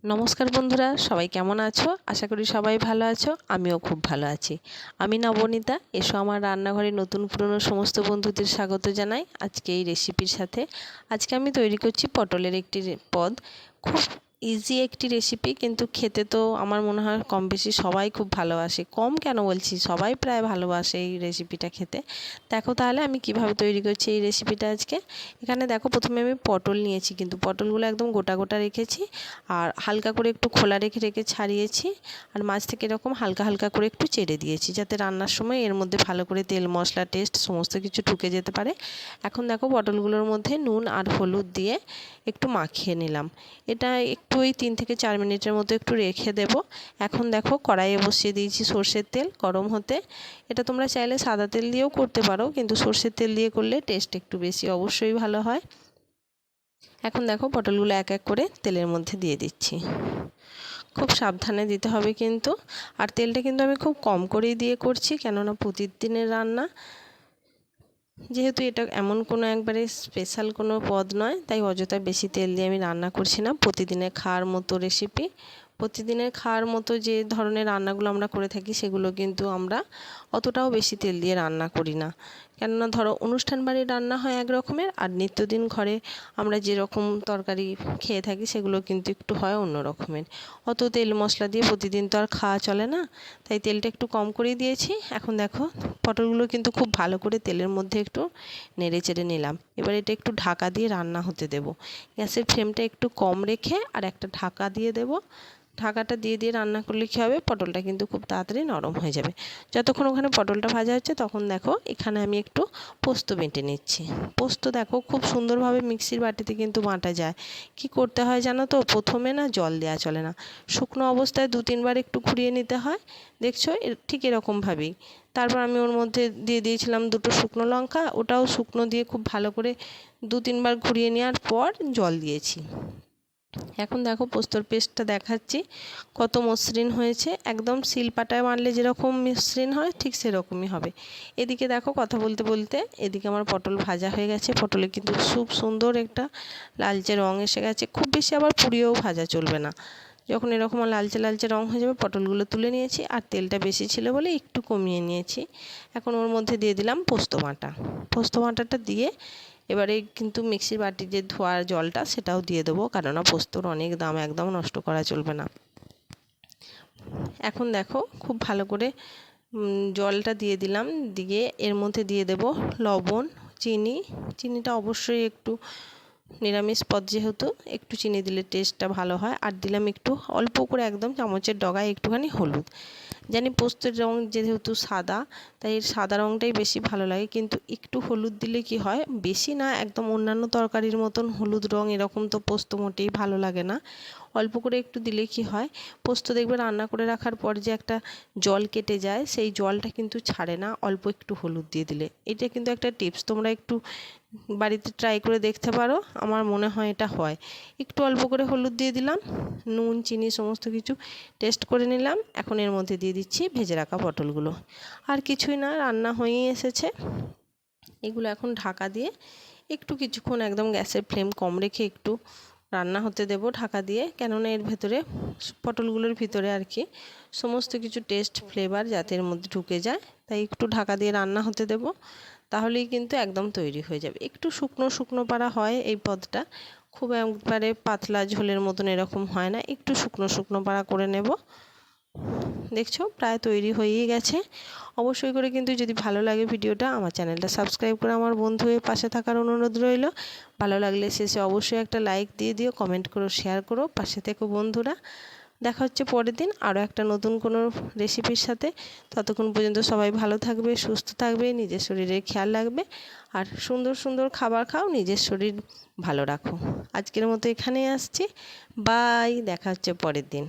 নমস্কার বন্ধুরা, সবাই কেমন আছো? আশা করি সবাই ভালো আছো। আমিও খুব ভালো আছি। আমি নবনীতা। এসো আমার রান্নাঘরে নতুন পুরনো সমস্ত বন্ধুদের স্বাগত জানাই আজকে এই রেসিপির সাথে। আজকে আমি তৈরি করছি পটলের একটি পদ। খুব ইজি একটি রেসিপি, কিন্তু খেতে তো আমার মনে হয় কম বেশি সবাই খুব ভালোবাসে। কম কেন বলছি, সবাই প্রায় ভালোবাসে এই রেসিপিটা খেতে। দেখো তাহলে আমি কিভাবে তৈরি করছি এই রেসিপিটা আজকে। এখানে দেখো, প্রথমে আমি পটল নিয়েছি, কিন্তু পটলগুলো একদম গোটা গোটা রেখেছি আর হালকা করে একটু খোলা রেখে রেখে ছাড়িয়েছি। আর মাছ থেকে এরকম হালকা হালকা করে একটু চেড়ে দিয়েছি, যাতে রান্নার সময় এর মধ্যে ভালো করে তেল মশলা টেস্ট সমস্ত কিছু ঢুকে যেতে পারে। এখন দেখো, পটলগুলোর মধ্যে নুন আর হলুদ দিয়ে একটু মাখিয়ে নিলাম। এটা একটু ওই 3 থেকে 4 মিনিটের মতো একটু রেখে দেব। এখন দেখো, কড়াইয়ে বসিয়ে দিয়েছি সর্ষের তেল গরম হতে। এটা তোমরা চাইলে সাদা তেল দিয়েও করতে পারো, কিন্তু সর্ষের তেল দিয়ে করলে টেস্ট একটু বেশি অবশ্যই ভালো হয়। এখন দেখো, পটলগুলো এক এক করে তেলের মধ্যে দিয়ে দিচ্ছি। খুব সাবধানে দিতে হবে কিন্তু। আর তেলটা কিন্তু আমি খুব কম করেই দিয়ে করছি, কেননা প্রতিদিনের রান্না যেহেতু, এটা এমন কোনো একবারে স্পেশাল কোনো পদ নয়, তাই অযথা বেশি তেল দিয়ে আমি রান্না করছি না। প্রতিদিনের খাওয়ার মতো রেসিপি, প্রতিদিনের খাওয়ার মতো যে ধরনের রান্নাগুলো আমরা করে থাকি, সেগুলো কিন্তু আমরা অতটাও বেশি তেল দিয়ে রান্না করি না। কেননা ধরো, অনুষ্ঠান বাড়ির রান্না হয় এক রকমের, আর নিত্যদিন ঘরে আমরা যেরকম তরকারি খেয়ে থাকি সেগুলো কিন্তু একটু হয় অন্য রকমের। অত তেল মশলা দিয়ে প্রতিদিন তো আর খাওয়া চলে না, তাই তেলটা একটু কম করেই দিয়েছি। এখন দেখো, পটলগুলো কিন্তু খুব ভালো করে তেলের মধ্যে একটু নেড়ে চেড়ে নিলাম। এবার এটা একটু ঢাকা দিয়ে রান্না হতে দেব। গ্যাসের ফ্লেমটা একটু কম রেখে আর একটা ঢাকা দিয়ে দেব। ঢাকাটা দিয়ে দিয়ে রান্না করলে কী হবে, পটলটা কিন্তু খুব তাড়াতাড়ি নরম হয়ে যাবে। যতক্ষণ ওখানে পটলটা ভাজা হচ্ছে, তখন দেখো এখানে আমি একটু পোস্ত বেটে নিচ্ছি। পোস্ত দেখো খুব সুন্দরভাবে মিক্সির বাটিতে কিন্তু বাটা যায়। কি করতে হয় জানো তো, প্রথমে না জল দেওয়া চলে না, শুকনো অবস্থায় 2-3 বার একটু ঘুরিয়ে নিতে হয়। দেখছো ঠিক এরকমভাবেই। তারপর আমি ওর মধ্যে দিয়ে দিয়েছিলাম 2টো শুকনো লঙ্কা, ওটাও শুকনো দিয়ে খুব ভালো করে 2-3 বার ঘুরিয়ে নেওয়ার পর জল দিয়েছি। এখন দেখো, পোস্তর পেস্টটা দেখাচ্ছি কত মসৃণ হয়েছে। একদম শিলপাটায় মারলে যেরকম মসৃণ হয়, ঠিক সেরকমই হবে। এদিকে দেখো, কথা বলতে বলতে এদিকে আমার পটল ভাজা হয়ে গেছে। পটলে কিন্তু খুব সুন্দর একটা লালচে রঙ এসে গেছে। খুব বেশি আবার পুড়িয়েও ভাজা চলবে না। যখন এরকম লালচে লালচে রঙ হয়ে যাবে, পটলগুলো তুলে নিয়েছি। আর তেলটা বেশি ছিল বলে একটু কমিয়ে নিয়েছি। এখন ওর মধ্যে দিয়ে দিলাম পোস্ত বাটা। পোস্ত বাটাটা দিয়ে এবারে কিন্তু মিক্সির বাটির যে ধোয়ার জলটা, সেটাও দিয়ে দেবো, কেননা পোস্তর অনেক দাম, একদম নষ্ট করা চলবে না। এখন দেখো, খুব ভালো করে জলটা দিয়ে দিলাম। দিয়ে এর মধ্যে দিয়ে দেব লবণ, চিনি। চিনিটা অবশ্যই একটু, নিরামিষ পদ যেহেতু একটু চিনি দিলে টেস্টটা ভালো হয়। আর দিলাম একটু অল্প করে, একদম চামচের ডগায় একটুখানি হলুদ। জানি পোস্তের রঙ যেহেতু সাদা, তাই এর সাদা রঙটাই বেশি ভালো লাগে, কিন্তু একটু হলুদ দিলে কি হয়, বেশি না, একদম অন্যান্য তরকারির মতন হলুদ রঙ এরকম তো পোস্ত মোটেই ভালো লাগে না। অল্প করে একটু দিলে কি হয়, পোস্ত দেখবে রান্না করে রাখার পর যে একটা জল কেটে যায়, সেই জলটা কিন্তু ছাড়ে না অল্প একটু হলুদ দিয়ে দিলে। এটা কিন্তু একটা টিপস, তোমরা একটু বাড়িতে ট্রাই করে দেখতে পারো। আমার মনে হয় এটা হয়। একটু অল্প করে হলুদ দিয়ে দিলাম, নুন চিনি সমস্ত কিছু টেস্ট করে নিলাম। এখন এর মধ্যে দিয়ে দিচ্ছি ভেজে রাখা পটলগুলো। আর কিছুই না, রান্না হয়েই এসেছে। এগুলো এখন ঢাকা দিয়ে একটু কিছুক্ষণ একদম গ্যাসের ফ্লেম কম রেখে একটু রান্না হতে দেব ঢাকা দিয়ে, কেননা এর ভেতরে, পটলগুলোর ভিতরে আর কি, সমস্ত কিছু টেস্ট ফ্লেভার যাতে এর মধ্যে ঢুকে যায়, তাই একটু ঢাকা দিয়ে রান্না হতে দেব। তাহলেই কিন্তু একদম তৈরি হয়ে যাবে। একটু শুকনো শুকনো পাড়া হয় এই পদটা, খুব একবারে পাতলা ঝোলের মতন এরকম হয় না, একটু শুকনো শুকনো পাড়া করে নেব। দেখছো প্রায় তৈরি হয়েই গেছে। অবশ্যই করে কিন্তু যদি ভালো লাগে ভিডিওটা, আমার চ্যানেলটা সাবস্ক্রাইব করে আমার বন্ধু হয়ে পাশে থাকার অনুরোধ রইল। ভালো লাগলে শেষে অবশ্যই একটা লাইক দিয়ে দিও, কমেন্ট করো, শেয়ার করো, পাশে থেকো বন্ধুরা। দেখা হচ্ছে পরের দিন আরও একটা নতুন কোনো রেসিপির সাথে। ততক্ষণ পর্যন্ত সবাই ভালো থাকবে, সুস্থ থাকবে, নিজের শরীরের খেয়াল রাখবে, আর সুন্দর সুন্দর খাবার খাও, নিজের শরীর ভালো রাখো। আজকের মতো এখানেই আসছি। বাই, দেখা হচ্ছে পরের দিন।